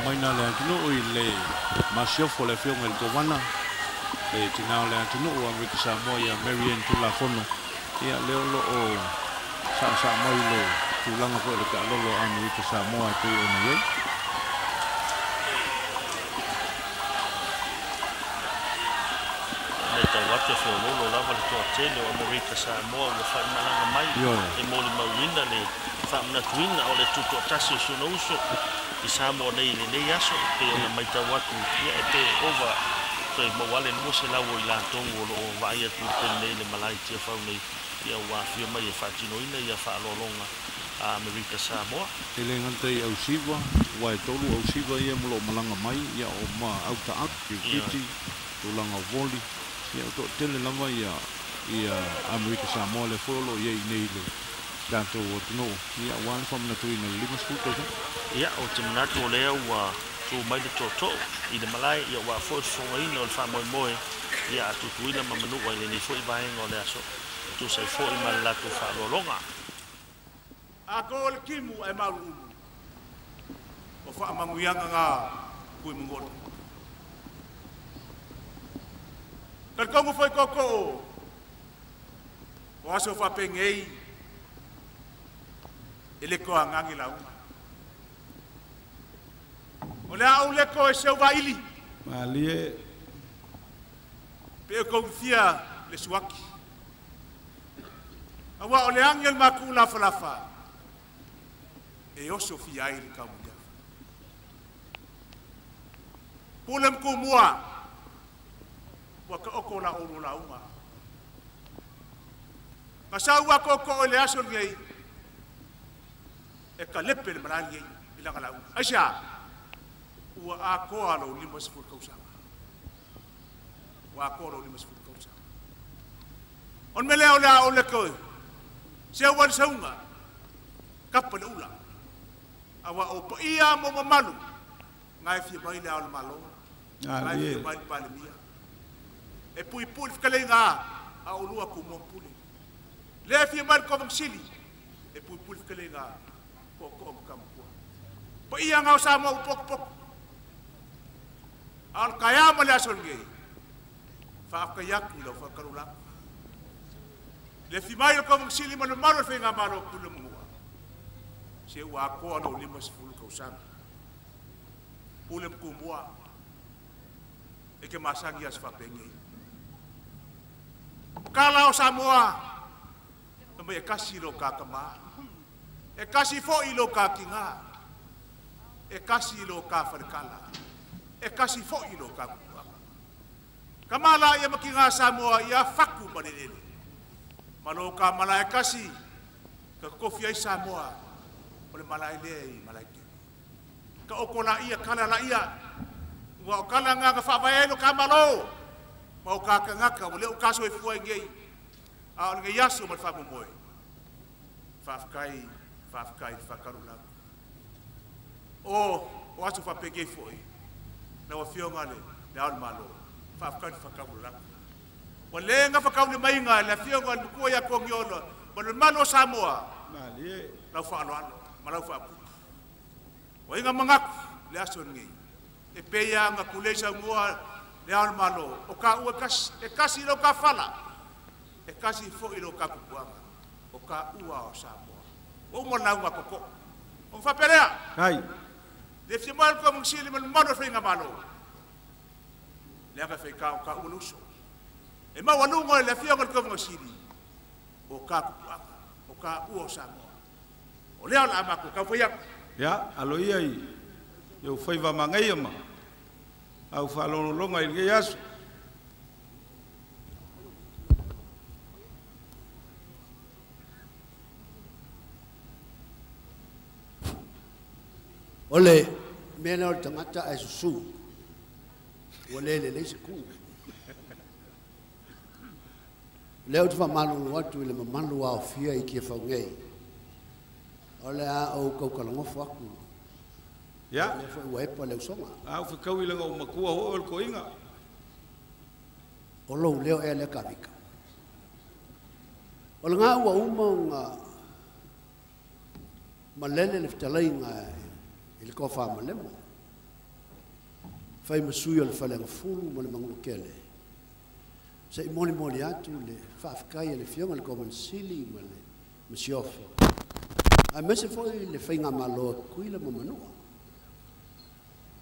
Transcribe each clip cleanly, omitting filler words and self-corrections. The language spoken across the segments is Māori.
maina le tino o le masio fo le fio ngel govana le tina le tino o America Samoa ia Marian tula fono ia leo lo o sa mai lo tulanga ko le ka lo America Samoa te o nei ta wate fo lo lava le toa tele o America Samoa o fa malanga mai e mo le mawina le fa na twina o le tuto tasi su no uso i Samoa nei le aso pe o mai ta watu ia e pe over so mo wale no se la wo i la tongo o vai tu tele le malai tia fa nei ia wa fio mai e fa tino ina ia fa lo longa a America Samoa ele ngante au siwa wa tolu au siwa ia mo lo malanga mai ia o ma au ta ak ki tulanga voli ia to tele lama ia America Samoa le folo ia nei le tanto o no ia wan from na tuina lima skuto ia o te manato le wa tu mai le toto i le malai ia wa fo ina o fa moi ia tu tuina ma manu wa le ni fo i vai ngole aso tu sai fo i mal la tu fa lo longa a ko le kimu e malu o fa manguianga nga kui mongol Kalkongo foi koko o aso fa pengei ele ko angangi la uma o le au le ko e seu vaili malie pe ko fia le suaki awa o le angel makula falafa e oso fia ile ka muda pulam ko mua waka oko la olu la uma masau waka oko le aso ngei e ka lepe le marali ngei ila ka la uma aisha ua a koa lo lima sifur kausama wa a koa lo lima sifur kausama on mele o le koe se wan saunga kapa le ula awa o pa ia mo mamalu ngai fia mai le au malo ngai fia mai pale mia e pui fkale nga a olua ku mo puli le fi mal ko sili e pui fkale nga ko kam ko pa ia nga sa mo pok al kaya mala solge fa ka yak lo fa karula le fi mal ko sili mo malo fe nga malo ku le mo se wa ko no lima sful ko sa pulem ku mo e ke masangi as fa pengi kala o Samoa me e kasi lo kakama e kasi fo i lo kakinga e kasi lo ka farkala e kasi fo i lo kakua kamala ia makinga Samoa ia faku manene malo ka mala e kasi ka kofi ai Samoa ole mala ile mala ke ka okola ia kala la ia wa kala nga fa vai lo kamalo mau kaka ngaka o leo kaso e fuai ngei a o ngai yaso ma fa moe fa karula o aso fa pege foi na o fio ngale le al malo fa karula o le nga fa kauni mai nga la fio ngal ko ya ko ngiolo mo le malo Samoa malie la fa alo ma la fa o inga mangak le aso ngei e pe ya nga kulesa ngoa le al malo o ka u kasi lo ka fala e kasi fo i lo ka kuanga o ka ua o Samoa o mo na nga koko o fa perea ai le fi mal ko mo sili mo malo fe nga malo le nga fe ka u luso e ma wanu ngo le fi ngo ko mo sili o ka kuanga o ka u o Samoa o le ala ma ko ka fo ya alo ia eu foi va mangai ma au falo longa i yaso ole mena o tangata ai susu ole le siku leo tu malu watu ile malu wa fia iki fa ngei ole a o ko ko ngo faku ya le foi wa epa le songa au fa kau ile ngau makua ho ko inga o lo leo ele kabika o nga wa uma malele le ftalai nga il ko fa malemo fai masui o le falenga fulu mo le mangukele. Sa i moli atu le whaafkai le fionga le koman sili ma le masiofo. A mese foi le whainga malo kuila mo manua.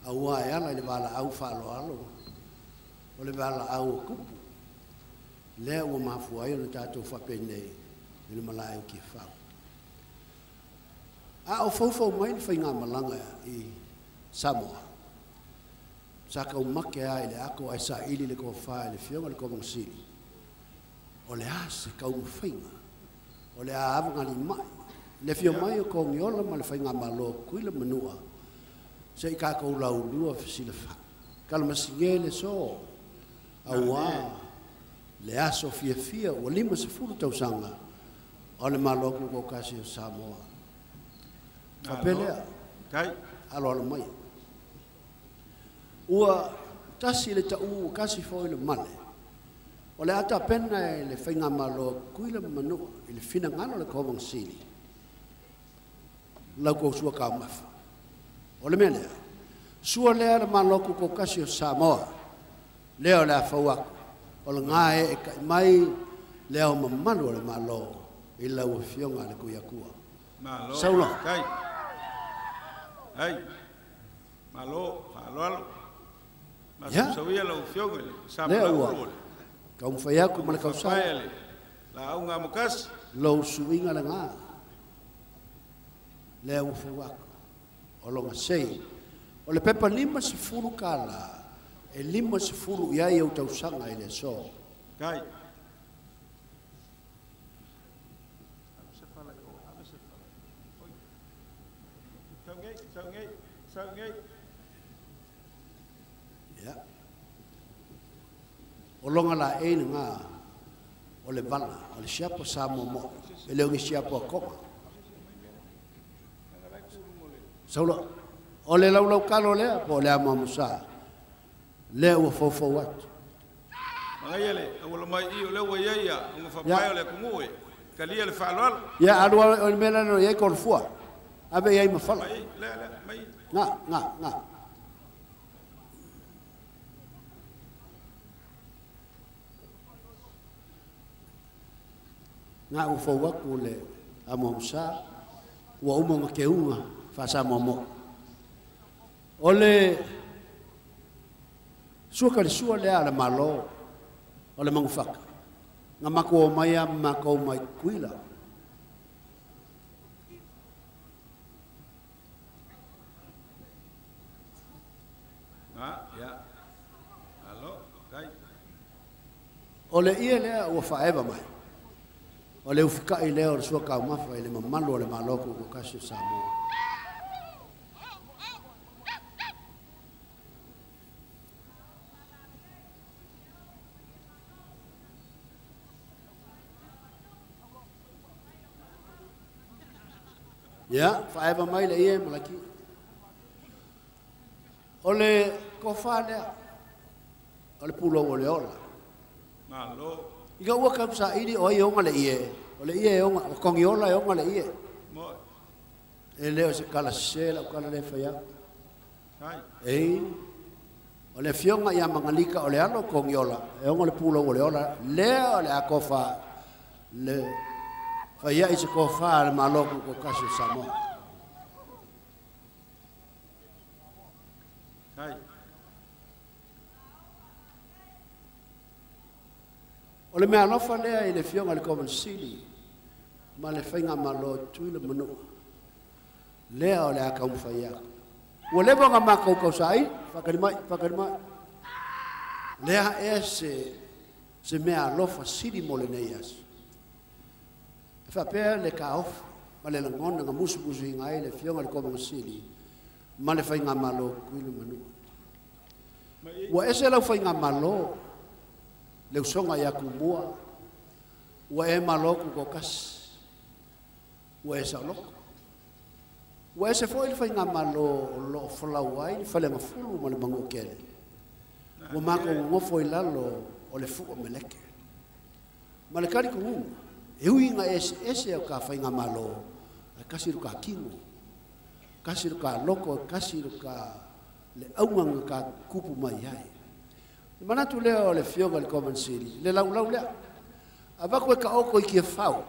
A ua e ala le wala au whaalo alo. O le wala au kupu. Lea ua mafu ai o le tātou whapene i le malai o ki whau. A o fau mai le whainga malanga i Samoa. Sa ka umake ai le ako ai sa ili le ko whae le fionga le komong sili. O le ase ka umwhainga. O le a avanga li mai. Le fio mai o ko ngiola ma le whainga malo kuila manua. Se i ka kou lau lua fisila wha. Kala masinge le so. Awa. Le aso fia o 5 tausanga. O le malo ko kasi o Samoa. Kapelea. Kai. Alo mai. Ua tasi le tau kasi foi le male. O le ata pena e le whainga malo kuila manua. I le fina ngano le komong sili. Lau kou sua ka mafa. O le mele. Sua lea le maloku ko kasi o Samoa. Leo le a whauaku. O le ngae e kai mai leo mamanu o le malo. I lau fionga le kuiakua. Malo. Saulo. Kai. Ai. Malo. Alo. Ya. Sauia lau fionga. Lea ua. Kau mwhaiaku mana kau sa. La au ngā mukas. Lau suinga le ngā. Lea ua whauaku. O longa sei. O le pepa 5 kala. E 5 iai au tausanga i le so. Kai. Saungei. Ya. O longa la e nga. O le vala. O le siapo sa momo. E leo ngi siapo a konga. Saulo. O le lau kalo lea. Po lea mamusa. Lea ua fau atu. Mangaiele, awala mai I o lewa iaia, unga whapai o le kungui. Kalia le whaaloalo. Ya, alua o le mela no iai korfua. Abe iai mawhala. Mai, mai. Nga. Nga u fau aku le amamsa. Ua umonga ke unga. Fasa momo. Ole sua sua lea le malo o le mangufaka. Nga mako o mai mako o mai kuila. Ya. Alo, kai. O le ia lea ua whaewa mai. O le ufikai lea o le sua kau mafa i le mamalu o le maloko o kasi o Samoa. Ya, whaewa mai le ia malaki. O le kofa lea. O le pulo o le ola. Malo. Ika ua kapsa iri o i onga le ie. O le ie onga, o kongi ola e onga le ie. Mo. E leo se kala sela, o kala le whaia. Kai. Ei. O le fionga ia mangalika o le alo kongi ola. E onga le pulo o le ola. Leo le a kofa. Le whaia i se kofa le maloku ko kasi o Samoa. Kai. O le mea alofa lea i le fionga le koman sili. Ma le whainga malo tui le manua. Lea o le a kaum whaia. Ua lewa nga makau kausai. Whakarimai. Lea e se mea alofa sili mo le neias. Whapea le ka ofa. Ma le langona nga musu hingai le fionga le koman sili. Ma le whainga malo kui le manua. Ua ese lau whainga malo. Le usonga ya kumua. Ua e maloku ko kasi. Ua e sa loko. Ua e se foi le whainga malo lo whalau ai. Whale mafulu ma le mango kele. Ua mako ngofo I lalo o le fuko meleke. Ma le kari kungu. E uinga ese o ka whainga malo. Kasi ruka kingo. Kasi ruka loko. Kasi ruka le aunga ka kupu mai ai mana tu le o le fionga le common city le lau le ava ko ka oko ki fau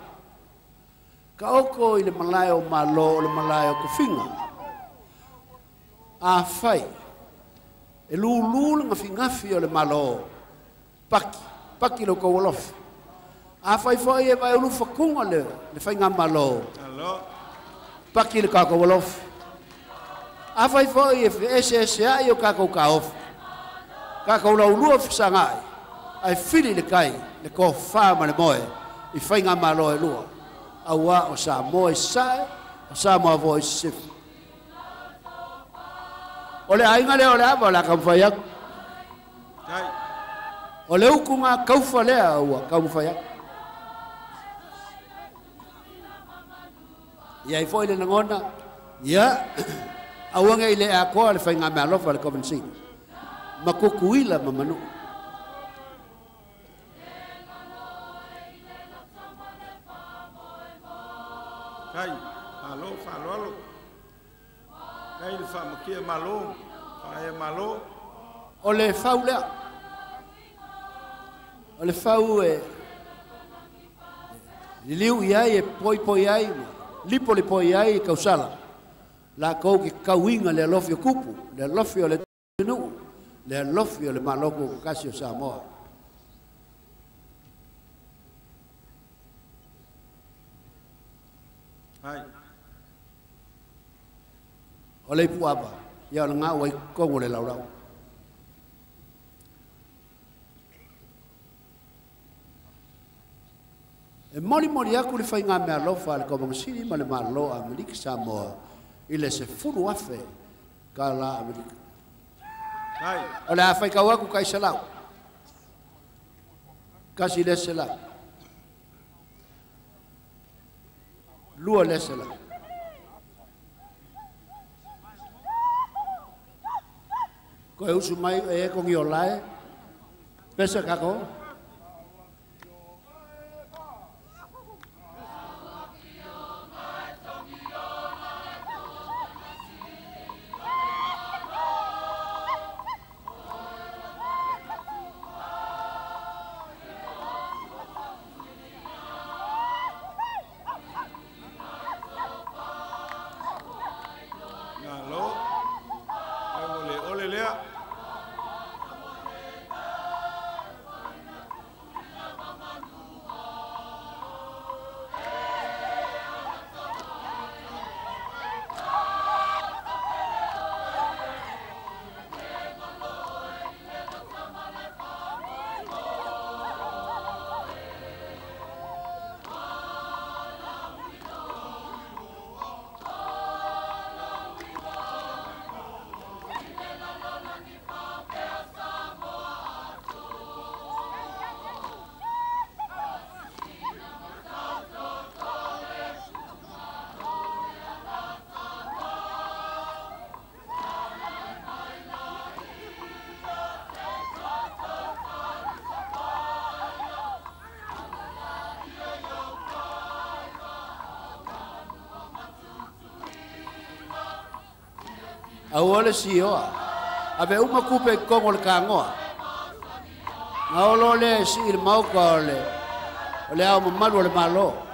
ka oko i le malayo malo le malayo ko finga a fai e lulu nga fingafi o le malo paki lo ko wolof a fai foi e vai lu fakunga le fai nga malo paki le ka ko wolof a fai foi e SSA yo ka ko off ka ko lo lu of sanga ai fili le kai le ko fama le moe i fai nga malo e lu awa o sa moe sai o sa mo voice ole ainga le ole aba la kam fayak ole ukunga kaufa le awa kam fayak ya foi le ngona ya awanga ile ako le fainga me alofa le convention makukuila mamanu kai alo fa lo kai le fa makia malo ai malo ole faula ole fau e liu ia e poi ai lipo le poi ai kausala la ko ki kawinga le lofio kupu le lofio le nu le lofio le maloko kasio Samoa ai ole puaba ya nga wai ko le laulau e mori aku le fai ngā mea lofa le komong siri ma le malo Amerika Samoa i le se furu afe ka la Amerika o le a fai kau aku kai salau kasi le salau lua le salau ko e usu mai e kongi o lae pesa kako awole si oa ave uma kupe kongo le kangoa na olo le si il mauka ole au malu le malo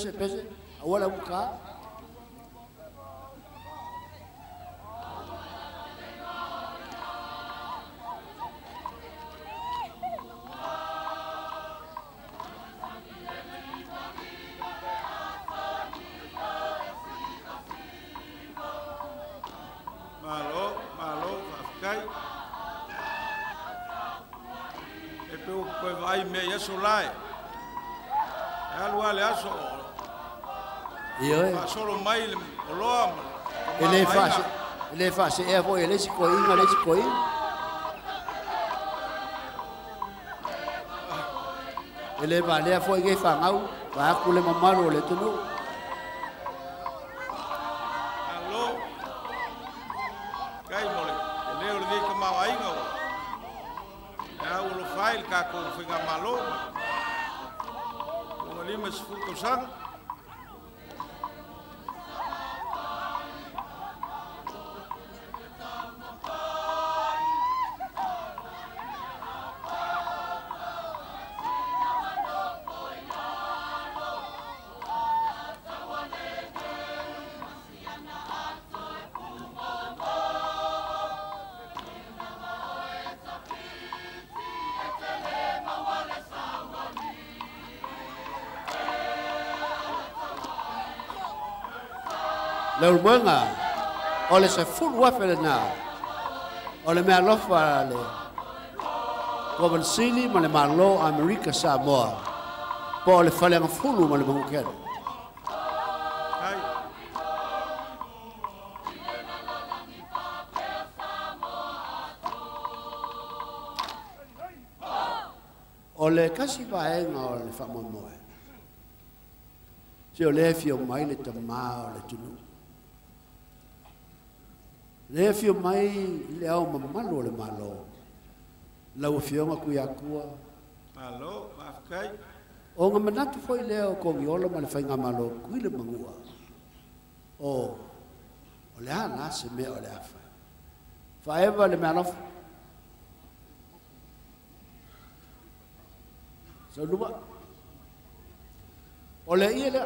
pese awala uka malo afkai e pe o vai me yeso lai alua le aso io solo mai loa ele faz e foi ele se coinga Ele va le foi ge fa ngau, va ku le mamalo le tunu. Alo. Kai mole. Le o le ka mau ai ngau. Ya o lo file ka ko finga malo. O le mas fu ko sang. Le mwenga ole se full wafele na ole me alofa le Koban Sili ma le malo Amerika Samoa po le fale nga fulu ma le mangukere Hai. ole kasi vaenga ole famomoe si ole fio mai le tama ole tunu le fio mai le au mamalo le malo lau fio nga kuya kua Alo, mafkai. o nga manatu foi leo ko viola ma le fainga malo kui le mangua o ole ana se me ole afa faeva le manof so luma ole ile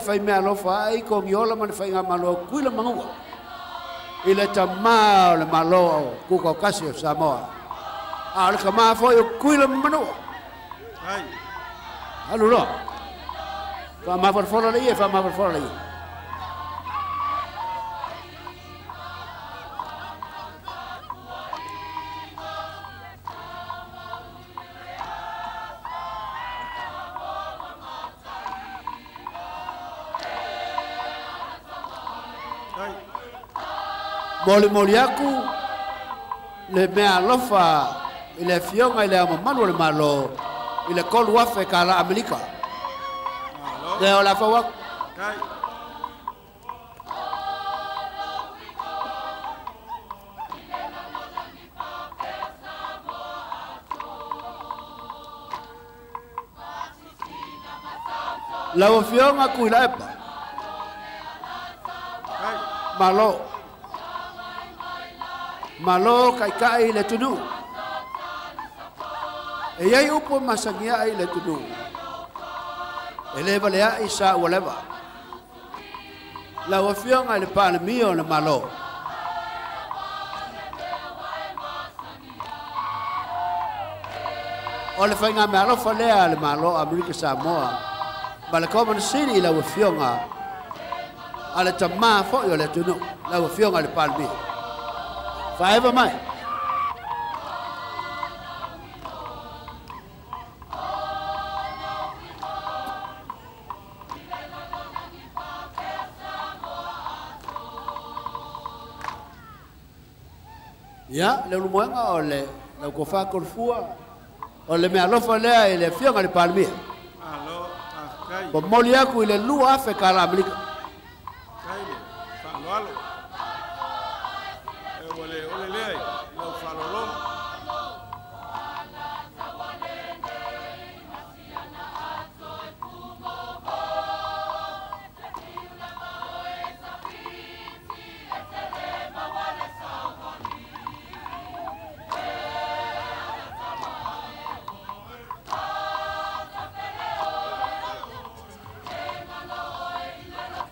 fai me alofa ai ko viola ma le fainga malo kui le mangua ile tama le malo ku ko kasio Samoa al kama foi kui le manu Hai. alu lo fa ma for fora le fa ma for fora le Hai. moli aku le mea lofa ile fionga ile amamanu le malo ile kolu wafe kala Amerika Alo. le ola fa wak Hai. la fionga ku ile epa Hai. malo kai le tunu e yai upo masangia ai le tunu ele vale a isa waleva la wafionga le pan mio le malo ole fainga malo falea le malo Amerika Samoa bale Koban Sili la wafionga ale tama fo yo le tunu la wafionga le pan mio Faeva mai. Ya, le lumoenga ole, le kofa kolfua, ole me alofa lea ile fionga le palmia. Alo, mafkai. Bo moli aku ile lua afe kala Amerika. Kai le. Falo alo. Ole le ai. Lo falo lo.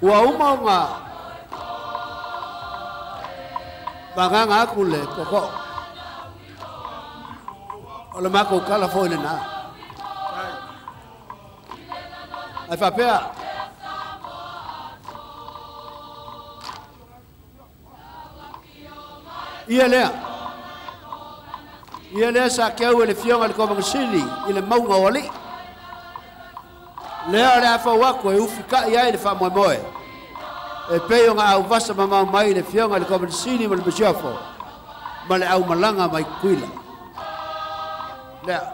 Ua uma banganga aku le koko. Ole mako kala foi le na. Hai. Ai fa pea. Ia lea sa keu ele fionga le Koban Sili ile maunga oli. Lea le afa wako e ufika ia ile fa moe. E peo nga au vasa mama mai le fionga le Koban Sili ma le Bishofo. Ma le au malanga mai kuila. Lea.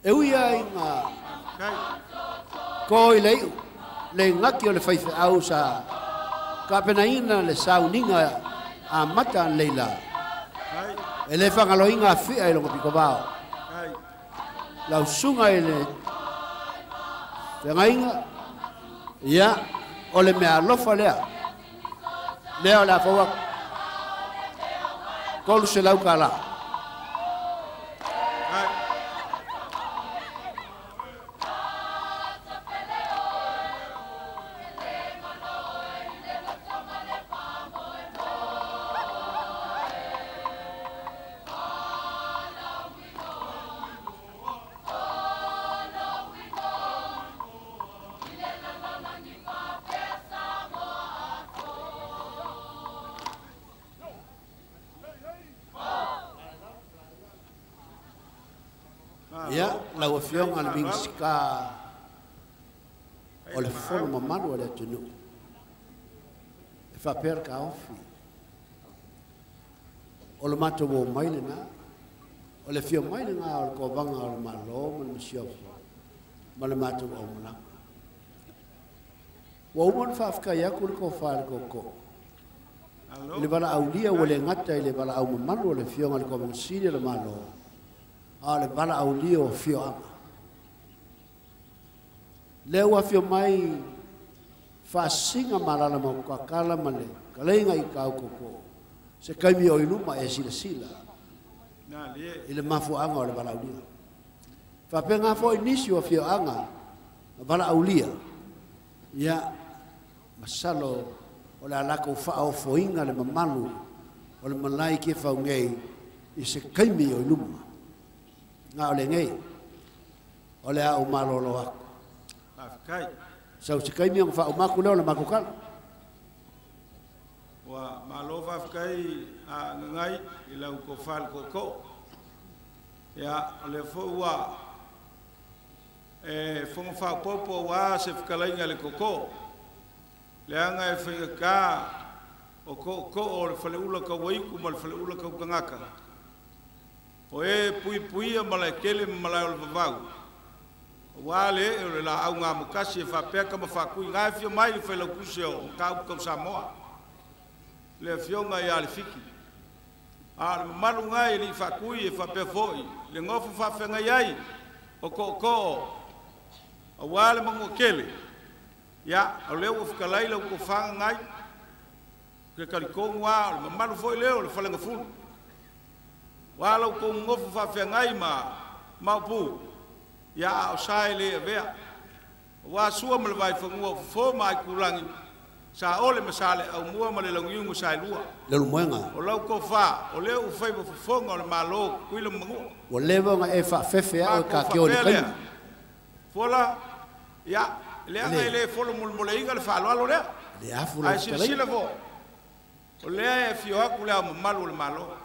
E uia inga ko i lei le ngaki o le whaiwhi au sa ka penaina le sauninga a mata leila e le whangaloinga a whia i longa piko vao lau sunga i le whangainga ia o le mea lofa lea lea o le a whaua kolu se lau ka la ia lau a fionga le mingi sika o le fono mamanu o le atunu e whapera ka ofi o le mato wo maile na o le fio maile nga o le kōwanga o le malo ma le masiofa ma le mato o mulanga wa umon whafka iaku le kōwha le kōkō i le wala au lia o le ngata i le wala au mamanu o le fionga le kōwanga siri le malo a le bala au lio fio ama. Leo a fio mai whasinga marala ma kakala male, kaleinga i kau koko, se kaimi o inuma e sila sila. I le mafu anga o le bala au lia. Whapenga fo inisio a fio anga, a bala au lia. Ia, masalo o le alako whao foinga le mamalu, o le manai ke whaungei, i se kaimi o inuma. Nga ole ngei, ole a umarolo ako. Afkai. Sau si kaimi ang whaumaku leo le makukala. Wa malofa afkai a ngai ilau ko fal koko. Ya ole fo wa fonga fa popo wa se fkalainga le koko. Le anga e whinga ka o ko o le whaleula ka waiku ma le whaleula ka ukangaka. O e pui a malai kele malai o le vavau. Wale e le la au ngā mukasi e whapea ka mawhakui. Ngā e whio mai le whailau kuse o ka upu kau Samoa. Le whionga i ale whiki. A le maru ngai li whakui e whapea fōi. Le ngofu whawhenga iai o ko. A wale mango kele. Ia, o leo o whikalaila o ko whanga ngai. Ke karikongu a, le maru fōi leo le whalenga fulu. Walau ko ngofu whawhengai maupu, ia o sae le a vea. Wa sua ma le vai whangua fō mai kurangi, sa ole ma sale au mua ma le langiungu sae lua. Le lumoenga. O lau ko wha, o leo u whaiva whafonga o le malo kuila mangua. O lewa nga e whawhewhe o ka keo le kaimi. Fola, ia, leanga i le folo mulmule inga le whaaloalo lea. Le afu le sila sila fo. O lea e fio aku lea malu le malo.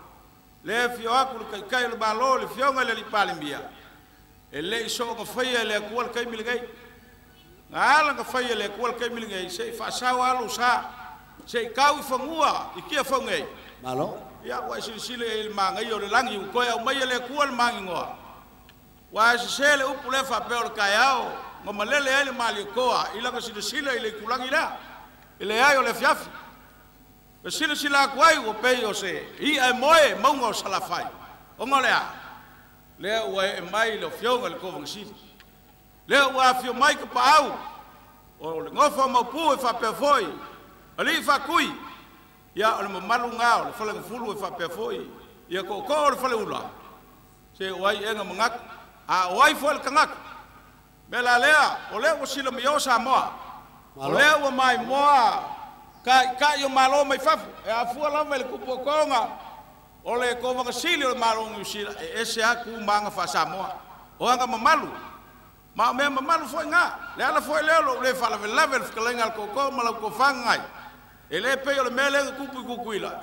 Le fio aku le kai le malo le fionga le li palimbia. E le iso ka faia le kual kai milgai. Ngala ka faia le kual kai milgai se fa sawa alu sa. Se kau fangua ikia fangai. Malo. Ya wa sile il mangai o le langi ko ya mai le kual mangi ngoa. Wa sile upu le fa pe o kai ao. Ngoma lele ele mali koa ila ka sile ile kulangi la. Ile ai o le fiafi. E sila sila kuai o pei o se i ai moe maunga o salafai o ngolea lea ua e mai le fionga le kovang sili lea ua fio mai ka paau o le ngofa maupu e whapea foi a li whakui ia o le mamalu ngā o le whalenga fulu e whapea foi ia ko o le whale ula se uai enga mangak a uai foi le kangak mela lea o lea ua sila mio sa moa o lea ua mai moa ka yo malo mai fafu e afua la mai ku pokonga Ole ko wanga sili o malo ngi ese aku manga fa Samoa. O anga mamalu. Ma me mamalu foi nga. Le ala foi le fala level fkalenga ko mala ko fangai. Ele pe o mele kupuila.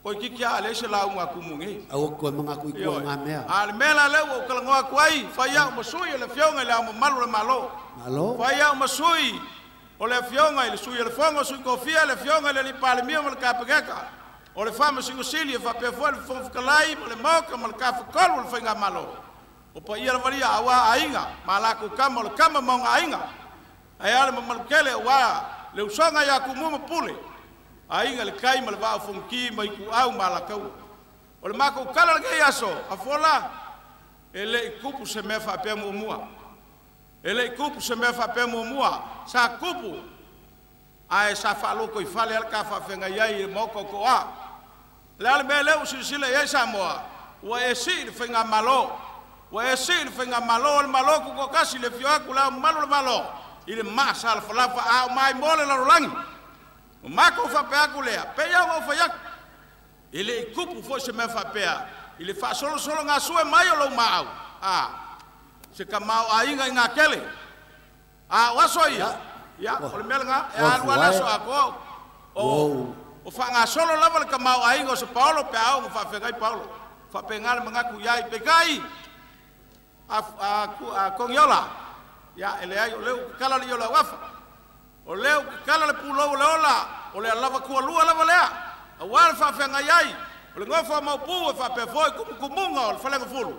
Ko kikia ale se la unga kumungi. Au ko mga kuikuwa nga mea. Al mela le o kalangoa kwai fa ya masui le fionga le mamalu le malo. Malo. Fa ya masui o le fionga le sui le fongo sui kofia le fionga le pale mio mal kapegeka. O le fama singo sili fa pe fo le fo kalai le moka mal ka kol le finga malo. O pa ia varia awa ainga malako kama le kama monga ainga. Ai ale mal kele wa le usanga ya kumu pule. Ainga le kai mal va fonki mai ku au malakau. O le mako kala le yaso afola ele kupu se me fa pe mo mua. Ele kupu se me fa pe mo mua. Sa kupu ai sa fa lo ko ifale al ka fa fenga yai moko ko a. La mele usisile ya Samoa. Wa esil fenga malo. Wa esil fenga malo el malo ko kasi le fio kula malo. Ile masa al falafa a mai mole la rolangi. Mako fa pe akulea. Pe ya ngo fa yak. Ile kupu fo se me fa pe. Ile fa solo nga sue mai lo mau. Ah. Se kamau ainga ngakele. Ah wasoia. Ya, o mele nga e alu ala so ako. O fa nga solo lava le kamau ainga se Paulo pe au fa fegai Paulo. Fa pengal mangaku yai pegai. A kongiola. Ya, ele ai o leu kala le yola wafa. O leu kala le pulo le ola. O le lava ku lua lava lea. A wal fa fenga yai. O le ngofa mau pu fa pe foi kumunga o fa le fulu.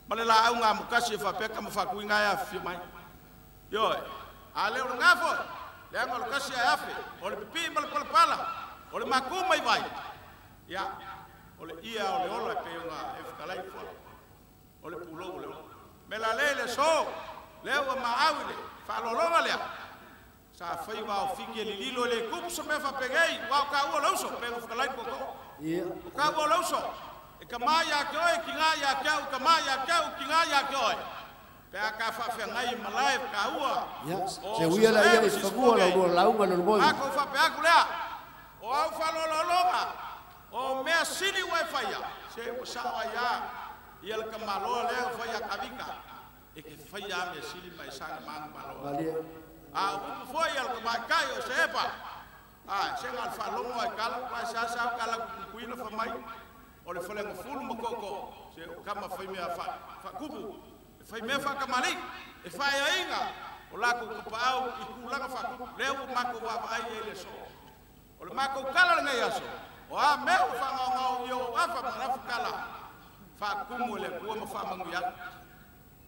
Male la au nga mukasi fa pe kam fa kuinga ya fi mai. Yo. Ale o ngafo. Le ngol kasi afe. O le pipi mal pala. O le makuma vai. Ya. O le ia o le ola pe nga efkalai fo. O le pulo o le. Mela lele so. Le o maawile. Fa lo longa le. Sa fai wa o fiki le lilo le kupu so me fa pegei. Wa ka o lo so pe efkalai ko ko. Ia. Ka o lo so. E kamaya ke o kinga ya ke o kamaya ke o kinga ya ke o. Pe ka fa fe ngai malai ka ua. Ya, se uia la ia se fakua la ua la unga no moi. Ako fa pe aku lea. O au fa lo longa. O me sili wifi ya. Se o sa wa ya. Ia le kamalo le fa ya kavika. E ke fa ya me sili mai sang mang malo. Vale. Ah, o fo ya le mai kai o sepa. Ah, se ngal fa longo e kala pa sa kala kuina fa mai. O le fale ngafulu makoko. Se kama fa me fa kupu. Fai me fa kamali e fai ainga o la ko pau I kulanga fa leu mako wa ai ele so o le mako kala nga yaso o a me fa nga yo wa fa na fa kala fa kumu le ko ma fa mangu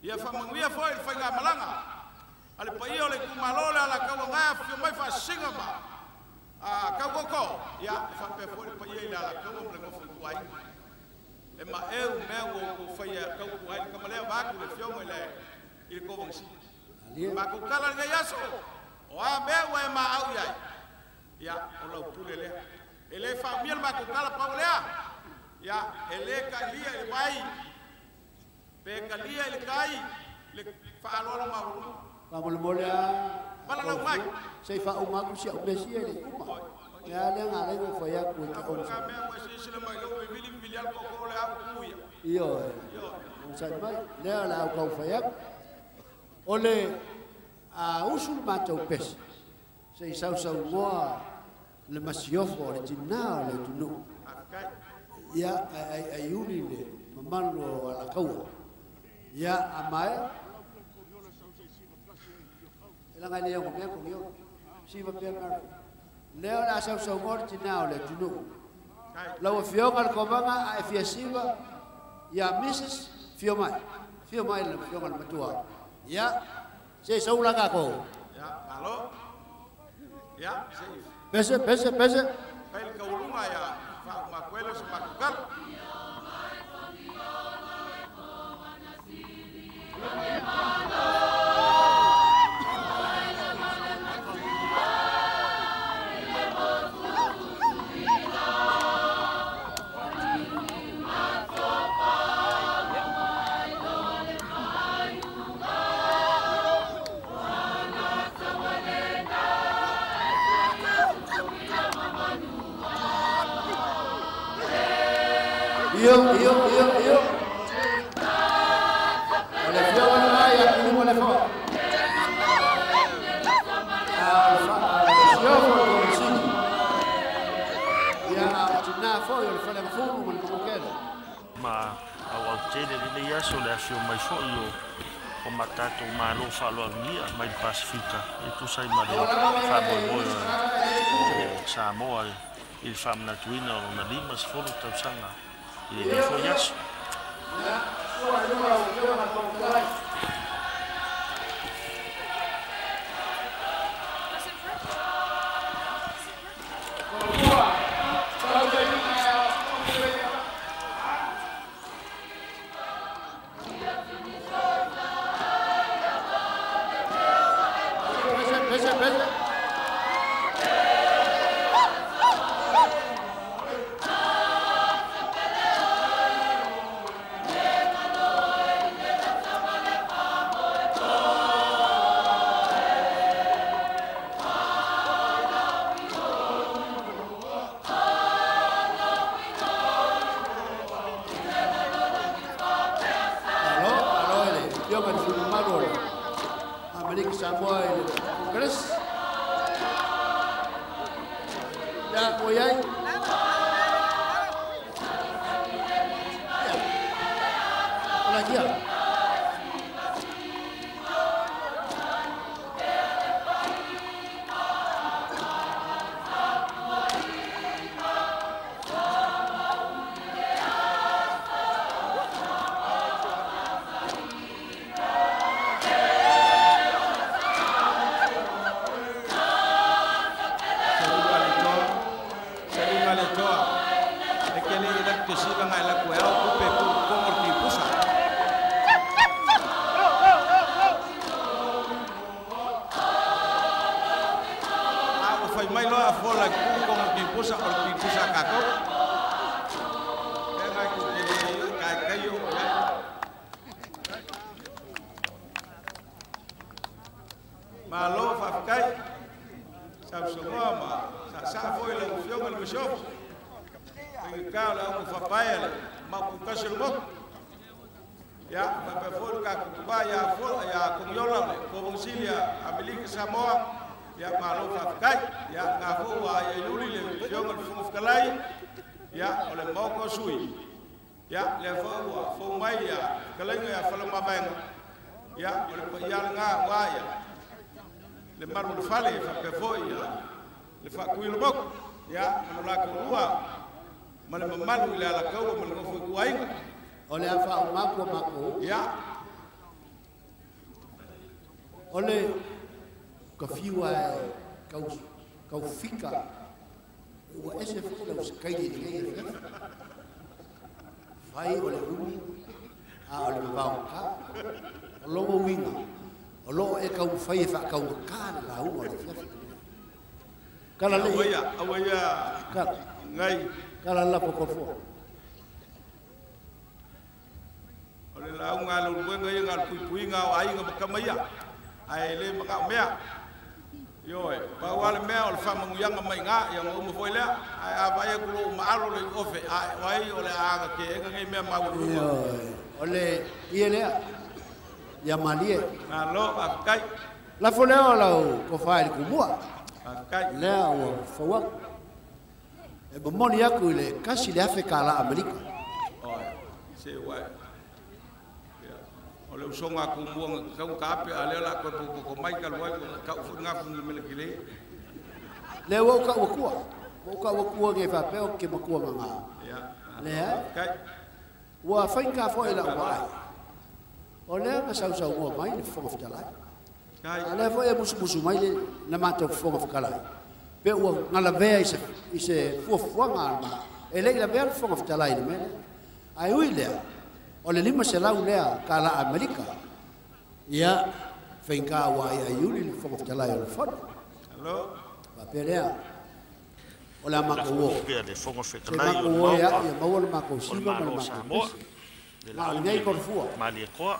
ya fa mangu ya foi fa nga malanga ale pa yo le kumalo le ala ka nga fi mai fa singa ba a ka ko ya fa pe foi pa ye la ka mo le ko fu ai e ma eu me o faia ka ku ai ka male ba ku le fiongo le il ko vong si ma ku kala nga yaso o a me o ma au ya o lo pule le ele fa miel ma ku kala pa le ya ele ka lia e vai pe ka lia le kai le fa lo ma Pa mo le mole a. Pala la mai. Se fa o ma ku si o besi ele. Ya le nga le ko ya ku ka o. Ka me o si se le mai lo vili vili al ko le au ku ya. Iyo. Sa mai le la ko fa ya. Ole a usul ma tau pes. Se sau mo le masiofo le tinao le tunu. Ya ai uni le mamalo ala kau. Ya amai. Ela ngai leo me ko yo. Si va pegar. Leo la sau mo tinao le tunu. Lo fio ngal ko manga a fiasiva. Ya Mrs. Fiomai. Fiomai le fio ngal matua. Ya. Se sau la ko. Ya, halo. Ya, Pese. Pel kaulunga ya, fa makwelo sa makukal. Iyo. Ole fio wala mai ya kini wala fo. Fio fo ko sini. Ya tina fo yo le fala fo mo ko kele. Ma awal tele le ya so le fio mai fo yo. O matatu malo falo ngia mai Pasifika. E tu sai ma fa bo o Samoa il famna tuina o na limas fo tau sanga. E le fo yaso. Ole kafiwa kau fika wa ese fika us kaidi ni fai ole umi ole bauka lo winga lo e kau fai fa kau kana la u ole kala le awaya ngai kala la pokofo ole la u ngalo wenga ngal pui nga ai nga makamaya ai le maka mea yo ba wale mea o fa mangu yanga mai nga ya mo foi le ai aba e kulo ma aro le ofe ai wai ole aga ke nga ngai mea ma yo ole iele ya malie na lo akai la foleo la ko fa il kumua akai le o fawa e bo moni yaku le kasi le Afrika la Amerika se wai ole usonga ku muang kau kape ale la ko mai ka luai ka funga fun le kile le wo ka wo nge fa pe o ke mo ku nga ya le kai wa fain ka fo ila wa ole ka sa wo mai le fo fitala kai ale fo e musu mai le na ma to fo fitala pe wo ngala ve ise fo nga ma ele la ver fo fitala ile me ai wile ole lima selau lea kala Amerika ya fenka wa ya yuli fo tala yo fo hello ba pelea ola mako pe de fongo feta na lai ya ya mawol mako siba mako mako de la ngai ko fu mali ko